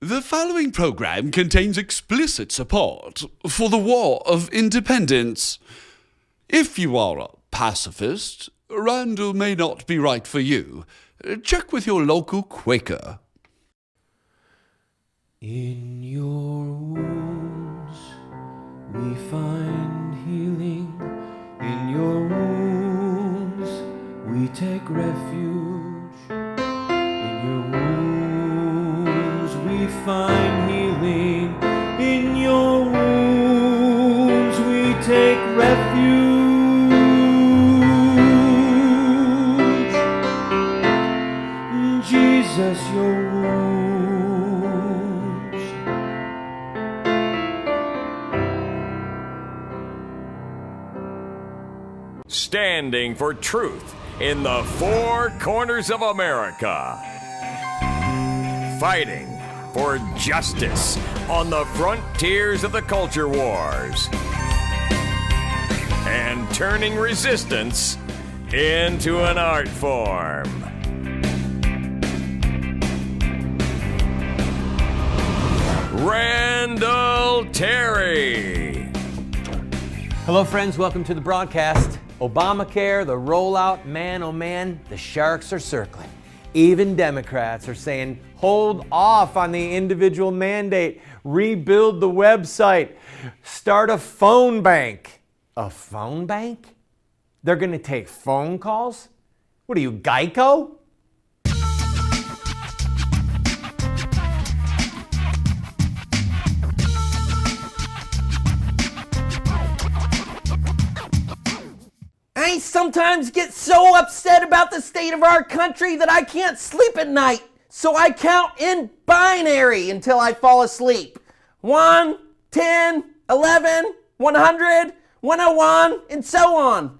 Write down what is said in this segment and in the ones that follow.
The following program contains explicit support for the War of Independence. If you are a pacifist, Randall may not be right for you. Check with your local Quaker. In your wounds we find healing. In your wounds we take refuge. In your wounds we find healing. In your wounds we take refuge. Jesus, your wounds. Standing for truth in the four corners of America. Fighting for justice on the frontiers of the culture wars. And turning resistance into an art form. Randall Terry. Hello friends, welcome to the broadcast. Obamacare, the rollout, man oh man, the sharks are circling. Even Democrats are saying, hold off on the individual mandate, rebuild the website, start a phone bank. A phone bank? They're gonna take phone calls? What are you, Geico? I sometimes get so upset about the state of our country that I can't sleep at night. So I count in binary until I fall asleep. 1, 10, 11, 100, 101, and so on.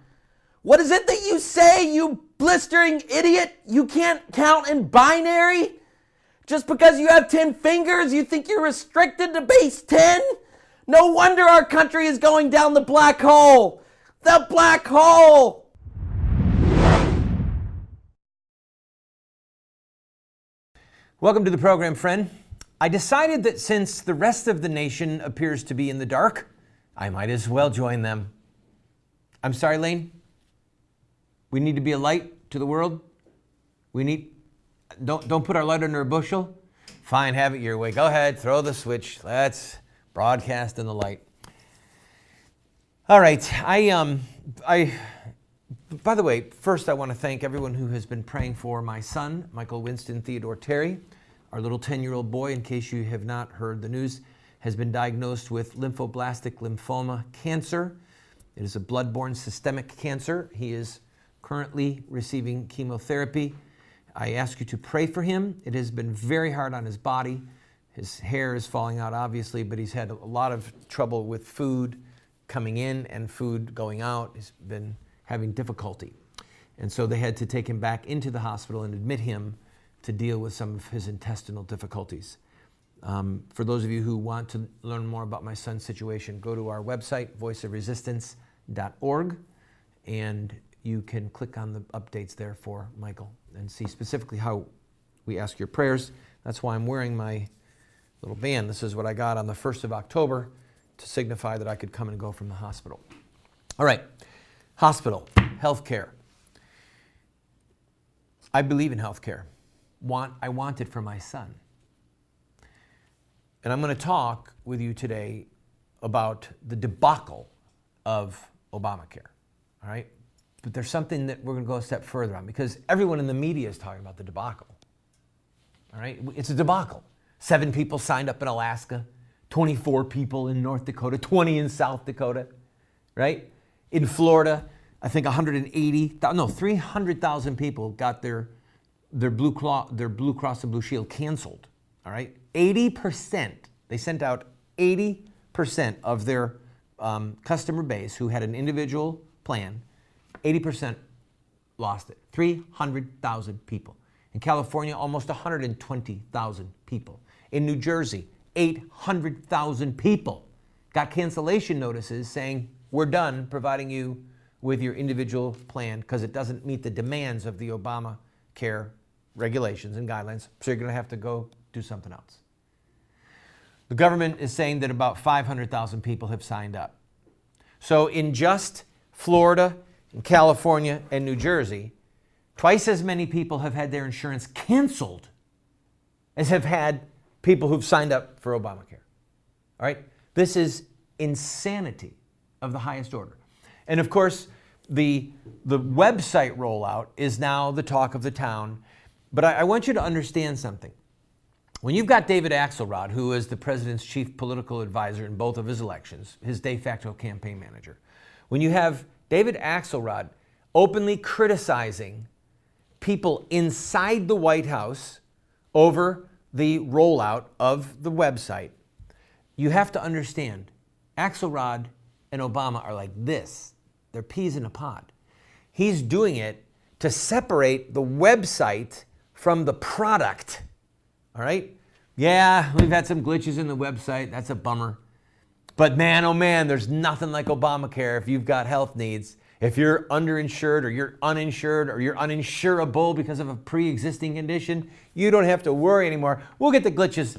What is it that you say, you blistering idiot? You can't count in binary? Just because you have 10 fingers, you think you're restricted to base 10? No wonder our country is going down the black hole. The black hole! Welcome to the program, friend. I decided that since the rest of the nation appears to be in the dark, I might as well join them. I'm sorry, Lane. We need to be a light to the world. Don't put our light under a bushel. Fine, have it your way. Go ahead, throw the switch. Let's broadcast in the light. All right, by the way, first I want to thank everyone who has been praying for my son, Michael Winston Theodore Terry. Our little 10-year-old boy, in case you have not heard the news, has been diagnosed with lymphoblastic lymphoma cancer. It is a blood-borne systemic cancer. He is currently receiving chemotherapy. I ask you to pray for him. It has been very hard on his body. His hair is falling out, obviously, but he's had a lot of trouble with food coming in and food going out. He's been having difficulty. And so they had to take him back into the hospital and admit him to deal with some of his intestinal difficulties. For those of you who want to learn more about my son's situation, go to our website, voiceofresistance.org, and you can click on the updates there for Michael and see specifically how we ask your prayers. That's why I'm wearing my little band. This is what I got on the 1st of October to signify that I could come and go from the hospital. All right, hospital, healthcare. I believe in healthcare. I want it for my son. And I'm going to talk with you today about the debacle of Obamacare, all right? But there's something that we're going to go a step further on because everyone in the media is talking about the debacle, all right? It's a debacle. 7 people signed up in Alaska, 24 people in North Dakota, 20 in South Dakota, right? In Florida, I think 300,000 people got their Blue Cross and Blue Shield canceled, all right? 80%, they sent out 80% of their customer base who had an individual plan, 80% lost it. 300,000 people. In California, almost 120,000 people. In New Jersey, 800,000 people got cancellation notices saying, we're done providing you with your individual plan because it doesn't meet the demands of the Obamacare regulations and guidelines, so you're going to have to go do something else. The government is saying that about 500,000 people have signed up. So in just Florida, and California, and New Jersey, twice as many people have had their insurance canceled as have had people who've signed up for Obamacare. All right? This is insanity of the highest order. And of course, the website rollout is now the talk of the town. But I want you to understand something. When you've got David Axelrod, who is the president's chief political advisor in both of his elections, his de facto campaign manager, when you have David Axelrod openly criticizing people inside the White House over the rollout of the website, you have to understand Axelrod and Obama are like this. They're peas in a pod. He's doing it to separate the website from the product. All right? Yeah, we've had some glitches in the website. That's a bummer. But man, oh man, there's nothing like Obamacare if you've got health needs. If you're underinsured or you're uninsured or you're uninsurable because of a pre-existing condition, you don't have to worry anymore. We'll get the glitches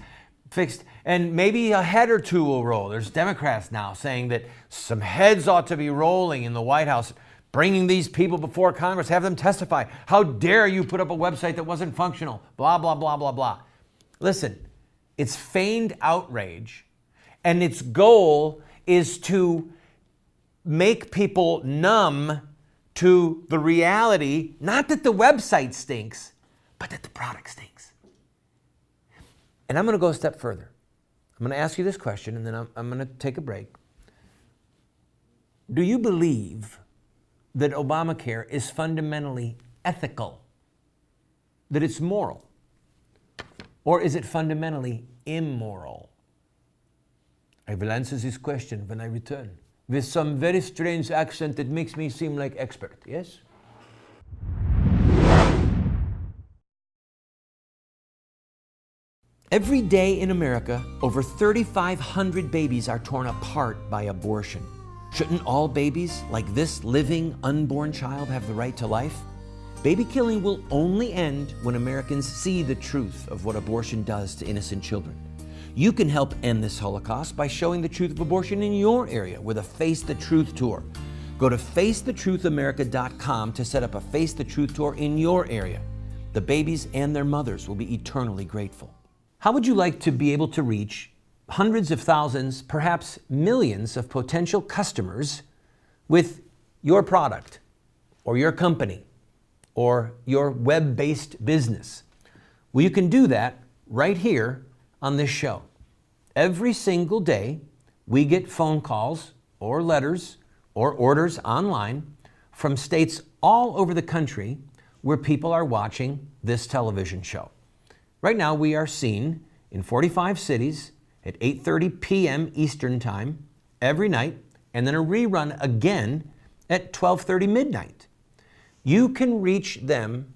fixed, and maybe a head or two will roll. There's Democrats now saying that some heads ought to be rolling in the White House, bringing these people before Congress, have them testify. How dare you put up a website that wasn't functional? Blah, blah, blah, blah, blah. Listen, it's feigned outrage, and its goal is to make people numb to the reality, not that the website stinks, but that the product stinks. And I'm going to go a step further. I'm going to ask you this question, and then I'm going to take a break. Do you believe that Obamacare is fundamentally ethical? That it's moral? Or is it fundamentally immoral? I will answer this question when I return, with some very strange accent that makes me seem like expert, yes? Every day in America, over 3,500 babies are torn apart by abortion. Shouldn't all babies, like this living, unborn child, have the right to life? Baby killing will only end when Americans see the truth of what abortion does to innocent children. You can help end this Holocaust by showing the truth of abortion in your area with a Face the Truth tour. Go to FaceTheTruthAmerica.com to set up a Face the Truth tour in your area. The babies and their mothers will be eternally grateful. How would you like to be able to reach hundreds of thousands, perhaps millions of potential customers with your product or your company or your web-based business? Well, you can do that right here on this show. Every single day, we get phone calls or letters or orders online from states all over the country where people are watching this television show. Right now, we are seen in 45 cities at 8:30 p.m. Eastern Time every night, and then a rerun again at 12:30 midnight. You can reach them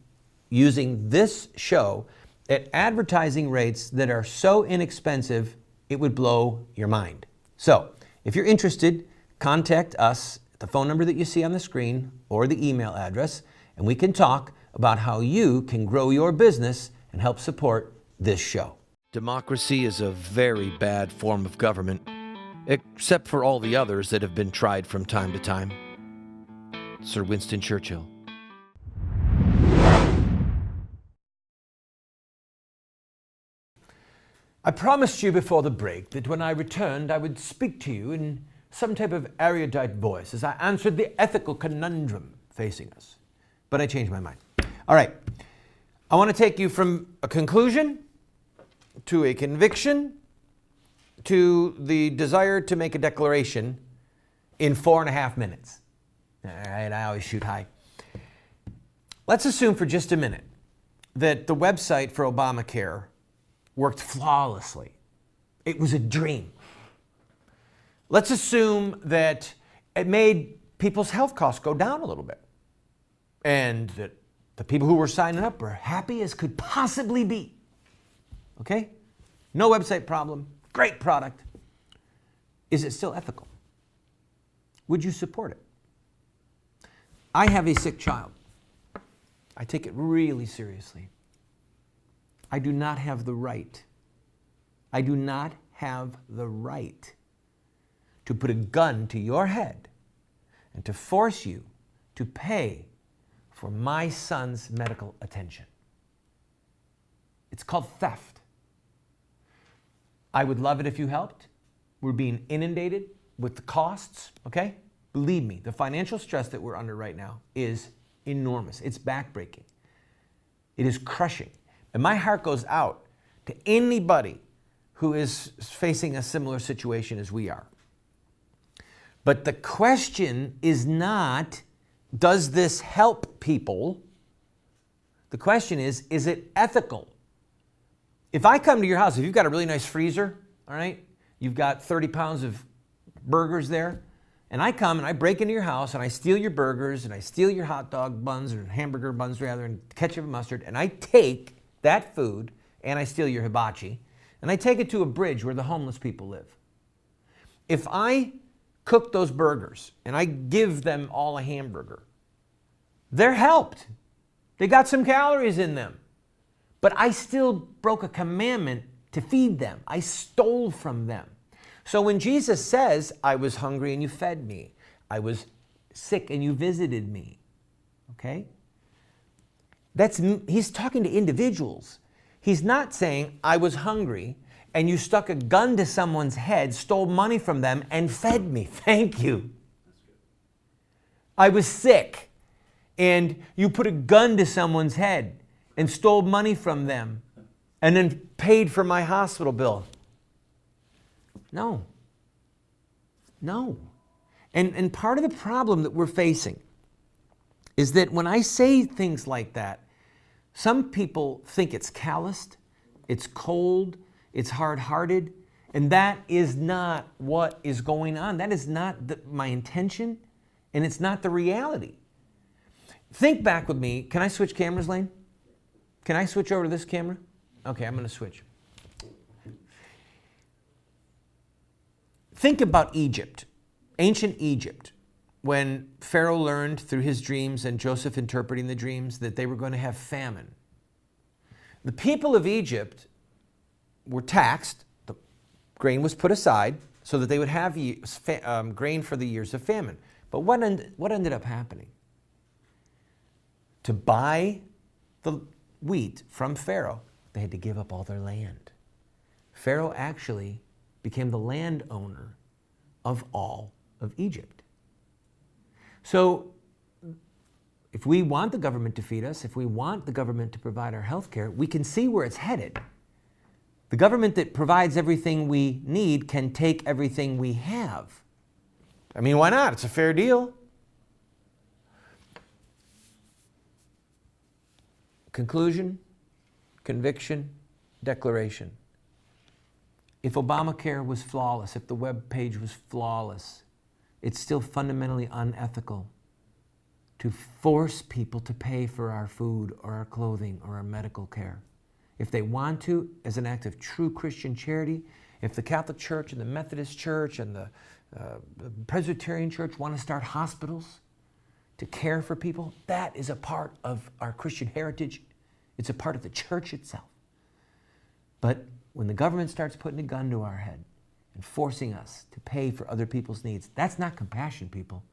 using this show at advertising rates that are so inexpensive, it would blow your mind. So, if you're interested, contact us at the phone number that you see on the screen or the email address, and we can talk about how you can grow your business and help support this show. Democracy is a very bad form of government, except for all the others that have been tried from time to time. Sir Winston Churchill. I promised you before the break that when I returned, I would speak to you in some type of erudite voice as I answered the ethical conundrum facing us. But I changed my mind. All right. I want to take you from a conclusion to a conviction to the desire to make a declaration in 4.5 minutes. All right, I always shoot high. Let's assume for just a minute that the website for Obamacare worked flawlessly. It was a dream. Let's assume that it made people's health costs go down a little bit, and that the people who were signing up were happy as could possibly be. Okay? No website problem, great product. Is it still ethical? Would you support it? I have a sick child. I take it really seriously. I do not have the right. I do not have the right to put a gun to your head and to force you to pay for my son's medical attention. It's called theft. I would love it if you helped. We're being inundated with the costs, okay? Believe me, the financial stress that we're under right now is enormous. It's backbreaking. It is crushing. And my heart goes out to anybody who is facing a similar situation as we are. But the question is not, does this help people? The question is it ethical? If I come to your house, if you've got a really nice freezer, all right, you've got 30 pounds of burgers there, and I come and I break into your house and I steal your burgers and I steal your hot dog buns, or hamburger buns rather, and ketchup and mustard, and I take that food and I steal your hibachi and I take it to a bridge where the homeless people live. If I cook those burgers and I give them all a hamburger, they're helped. They got some calories in them. But I still broke a commandment to feed them. I stole from them. So when Jesus says, I was hungry and you fed me, I was sick and you visited me, okay? He's talking to individuals. He's not saying, I was hungry and you stuck a gun to someone's head, stole money from them, and fed me. Thank you. I was sick and you put a gun to someone's head and stole money from them and then paid for my hospital bill. No. No. And part of the problem that we're facing is that when I say things like that, some people think it's calloused, it's cold, it's hard-hearted, and that is not what is going on. That is not my intention, and it's not the reality. Think back with me. Can I switch cameras, Lane? Can I switch over to this camera? Okay, I'm going to switch. Think about Egypt, ancient Egypt, when Pharaoh learned through his dreams and Joseph interpreting the dreams that they were going to have famine. The people of Egypt were taxed. The grain was put aside so that they would have grain for the years of famine. But what ended up happening? To buy the wheat from Pharaoh, they had to give up all their land. Pharaoh actually became the landowner of all of Egypt. So if we want the government to feed us, if we want the government to provide our health care, we can see where it's headed. The government that provides everything we need can take everything we have. I mean, why not? It's a fair deal. Conclusion, conviction, declaration. If Obamacare was flawless, if the web page was flawless, it's still fundamentally unethical to force people to pay for our food or our clothing or our medical care. If they want to, as an act of true Christian charity, if the Catholic Church and the Methodist Church and the Presbyterian Church want to start hospitals to care for people, that is a part of our Christian heritage. It's a part of the church itself. But when the government starts putting a gun to our head and forcing us to pay for other people's needs, that's not compassion, people.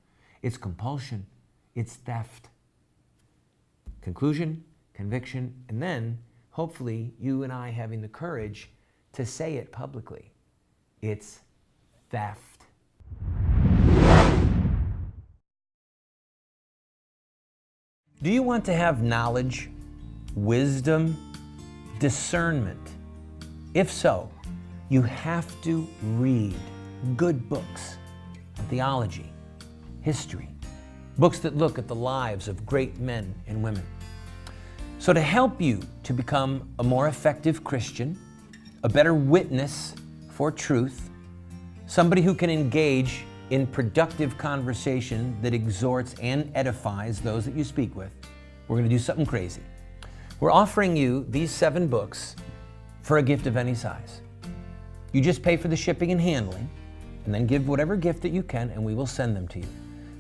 It's compulsion. It's theft. Conclusion, conviction, and then hopefully you and I having the courage to say it publicly. It's theft. Do you want to have knowledge, wisdom, discernment? If so, you have to read good books on theology, history, books that look at the lives of great men and women. So to help you to become a more effective Christian, a better witness for truth, somebody who can engage in productive conversation that exhorts and edifies those that you speak with, we're going to do something crazy. We're offering you these 7 books for a gift of any size. You just pay for the shipping and handling, and then give whatever gift that you can, and we will send them to you.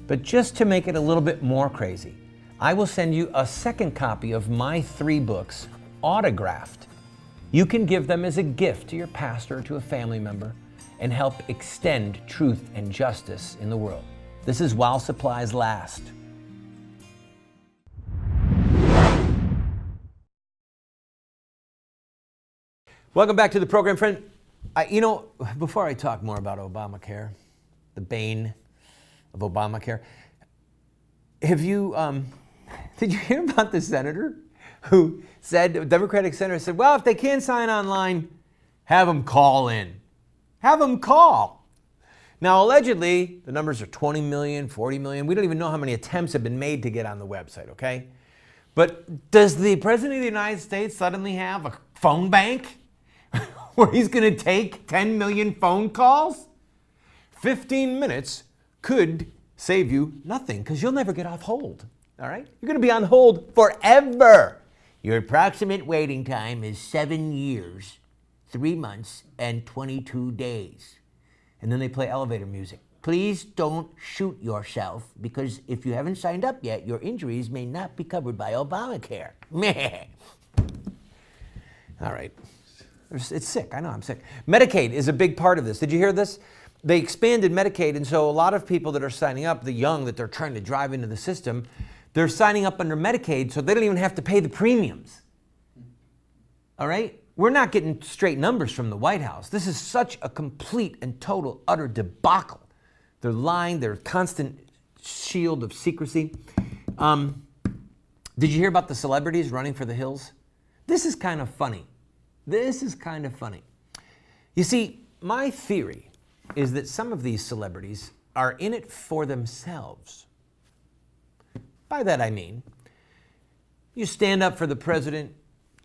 But just to make it a little bit more crazy, I will send you a second copy of my 3 books, autographed, you can give them as a gift to your pastor or to a family member and help extend truth and justice in the world. This is while supplies last. Welcome back to the program, friend. Before I talk more about Obamacare, the bane of Obamacare, did you hear about the senator who said, the Democratic senator said, well, if they can't sign online, have them call in. Have them call. Now, allegedly, the numbers are 20 million, 40 million. We don't even know how many attempts have been made to get on the website, okay? But does the President of the United States suddenly have a phone bank where he's going to take 10 million phone calls? 15 minutes could save you nothing because you'll never get off hold, all right? You're going to be on hold forever. Your approximate waiting time is 7 years, 3 months, and 22 days. And then they play elevator music. Please don't shoot yourself because if you haven't signed up yet, your injuries may not be covered by Obamacare. Meh. All right. It's sick. I know I'm sick. Medicaid is a big part of this. Did you hear this? They expanded Medicaid, and so a lot of people that are signing up, the young that they're trying to drive into the system, they're signing up under Medicaid so they don't even have to pay the premiums. All right? We're not getting straight numbers from the White House. This is such a complete and total, utter debacle. They're lying. They're a constant shield of secrecy. Did you hear about the celebrities running for the hills? This is kind of funny. This is kind of funny. You see, my theory is that some of these celebrities are in it for themselves. By that I mean, you stand up for the president,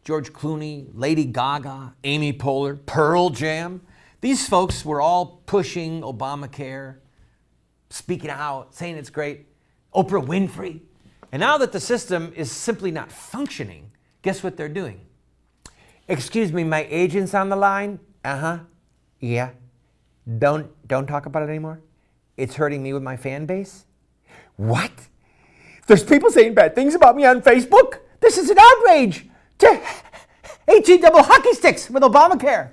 George Clooney, Lady Gaga, Amy Poehler, Pearl Jam. These folks were all pushing Obamacare, speaking out, saying it's great. Oprah Winfrey. And now that the system is simply not functioning, guess what they're doing? Excuse me, my agent's on the line? Uh-huh. Yeah. Don't talk about it anymore? It's hurting me with my fan base? What? There's people saying bad things about me on Facebook? This is an outrage! H-E double hockey sticks with Obamacare.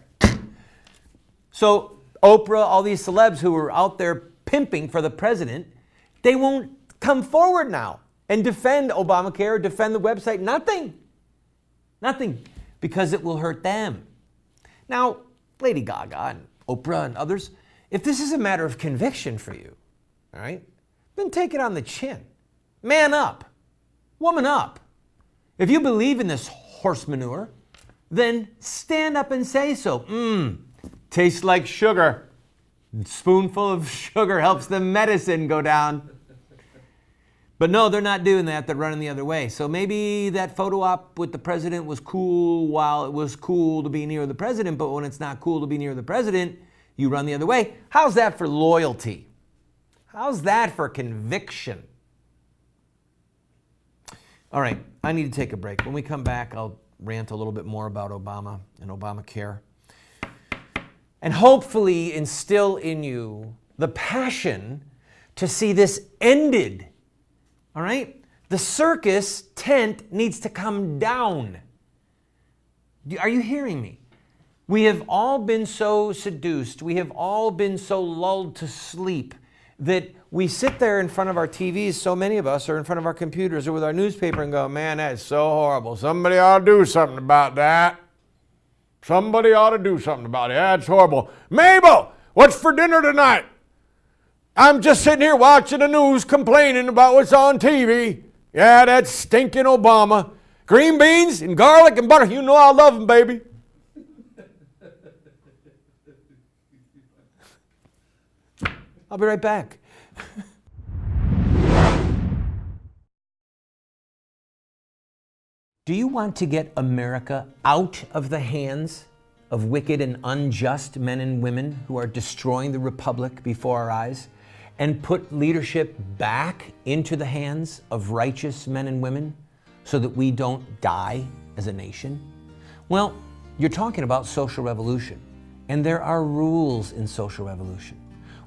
So Oprah, all these celebs who were out there pimping for the president, they won't come forward now and defend Obamacare, defend the website. Nothing. Nothing. Because it will hurt them. Now, Lady Gaga and Oprah and others, if this is a matter of conviction for you, all right, then take it on the chin. Man up. Woman up. If you believe in this horse manure, then stand up and say so. Tastes like sugar. A spoonful of sugar helps the medicine go down. But no, they're not doing that. They're running the other way. So maybe that photo op with the president was cool while it was cool to be near the president, but when it's not cool to be near the president, you run the other way. How's that for loyalty? How's that for conviction? All right, I need to take a break. When we come back, I'll rant a little bit more about Obama and Obamacare. And hopefully instill in you the passion to see this ended. All right? The circus tent needs to come down. Are you hearing me? We have all been so seduced, we have all been so lulled to sleep that we sit there in front of our TVs, so many of us, or in front of our computers or with our newspaper and go, man, that's so horrible. Somebody ought to do something about that. Somebody ought to do something about it. That's horrible. Mabel, what's for dinner tonight? I'm just sitting here watching the news complaining about what's on TV. Yeah, that's stinking Obama. Green beans and garlic and butter. You know I love them, baby. I'll be right back. Do you want to get America out of the hands of wicked and unjust men and women who are destroying the republic before our eyes, and put leadership back into the hands of righteous men and women so that we don't die as a nation? Well, you're talking about social revolution, and there are rules in social revolution.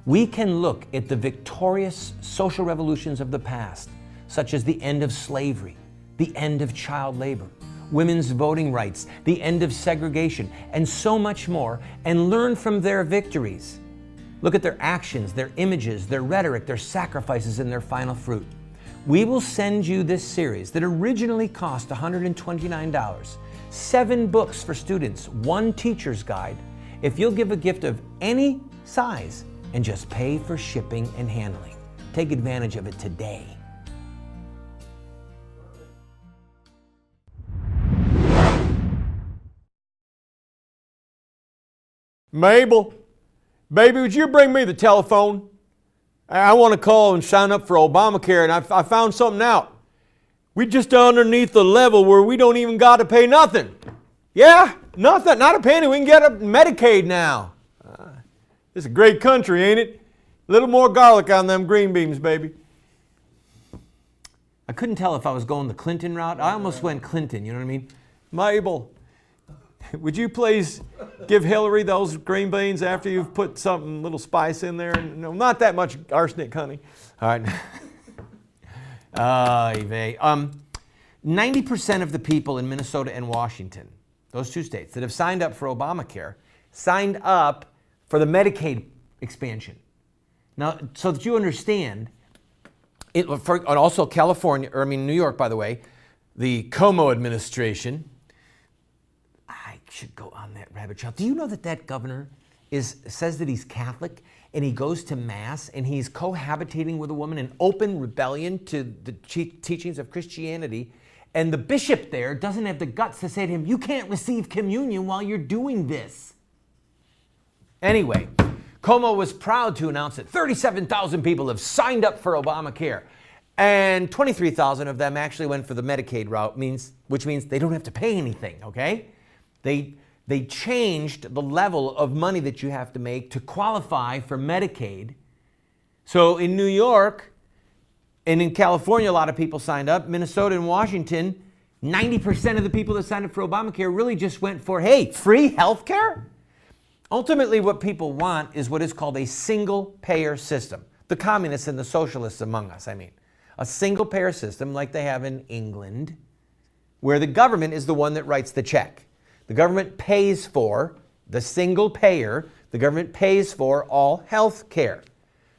We can look at the victorious social revolutions of the past, such as the end of slavery, the end of child labor, women's voting rights, the end of segregation, and so much more, and learn from their victories. Look at their actions, their images, their rhetoric, their sacrifices, and their final fruit. We will send you this series that originally cost $129, 7 books for students, 1 teacher's guide, if you'll give a gift of any size and just pay for shipping and handling. Take advantage of it today. Mabel, baby, would you bring me the telephone? I want to call and sign up for Obamacare, and I found something out. We just underneath the level where we don't even got to pay nothing. Yeah, nothing, not a penny. We can get a Medicaid now. It's a great country, ain't it? A little more garlic on them green beans, baby. I couldn't tell if I was going the Clinton route. I almost went Clinton, you know what I mean? Mabel, would you please give Hillary those green beans after you've put something, little spice in there? No, not that much arsenic, honey. All right. 90% of the people in Minnesota and Washington, those 2 states that have signed up for Obamacare, signed up for the Medicaid expansion. Now, so that you understand, and also California, New York, by the way, the Como administration, I should go on that rabbit trail. Do you know that that governor says that he's Catholic and he goes to Mass and he's cohabitating with a woman in open rebellion to the teachings of Christianity, and the bishop there doesn't have the guts to say to him, you can't receive communion while you're doing this. Anyway, Como was proud to announce that 37,000 people have signed up for Obamacare, and 23,000 of them actually went for the Medicaid route, which means they don't have to pay anything, okay? They changed the level of money that you have to make to qualify for Medicaid. So in New York and in California, a lot of people signed up. Minnesota and Washington, 90% of the people that signed up for Obamacare really just went for, hey, free health care? Ultimately, what people want is what is called a single-payer system. The communists and the socialists among us, a single-payer system like they have in England, where the government is the one that writes the check. The government pays for the single payer. The government pays for all health care.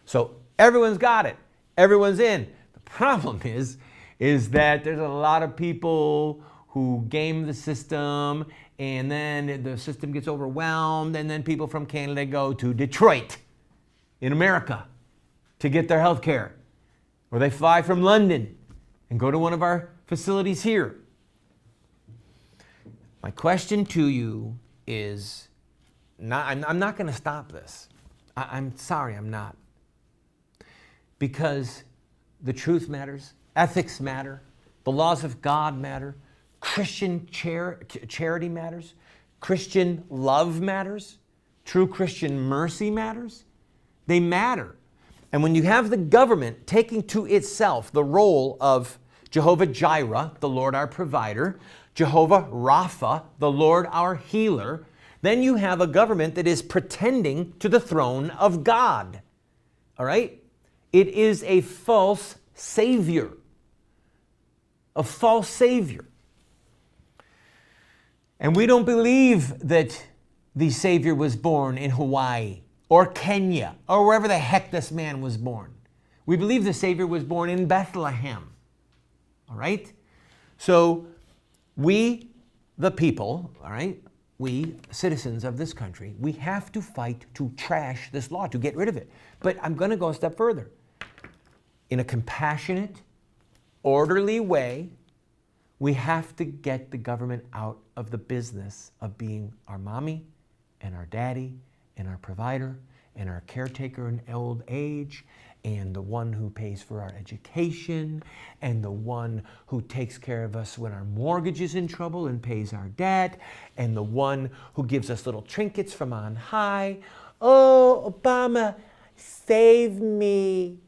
So everyone's got it. Everyone's in. The problem is that there's a lot of people who game the system, and then the system gets overwhelmed, and then people from Canada go to Detroit in America to get their health care. Or they fly from London and go to one of our facilities here. My question to you is, I'm not going to stop this. I'm sorry, I'm not. Because the truth matters, ethics matter, the laws of God matter, Christian charity matters, Christian love matters, true Christian mercy matters. They matter. And when you have the government taking to itself the role of Jehovah Jireh, the Lord our provider, Jehovah Rapha, the Lord our healer, then you have a government that is pretending to the throne of God. All right? It is a false savior. A false savior. And we don't believe that the Savior was born in Hawaii or Kenya or wherever the heck this man was born. We believe the Savior was born in Bethlehem. All right? So we, the people, all right, we, citizens of this country, we have to fight to trash this law, to get rid of it. But I'm going to go a step further. In a compassionate, orderly way, we have to get the government out of the business of being our mommy and our daddy and our provider and our caretaker in old age and the one who pays for our education and the one who takes care of us when our mortgage is in trouble and pays our debt and the one who gives us little trinkets from on high. Oh, Obama, save me.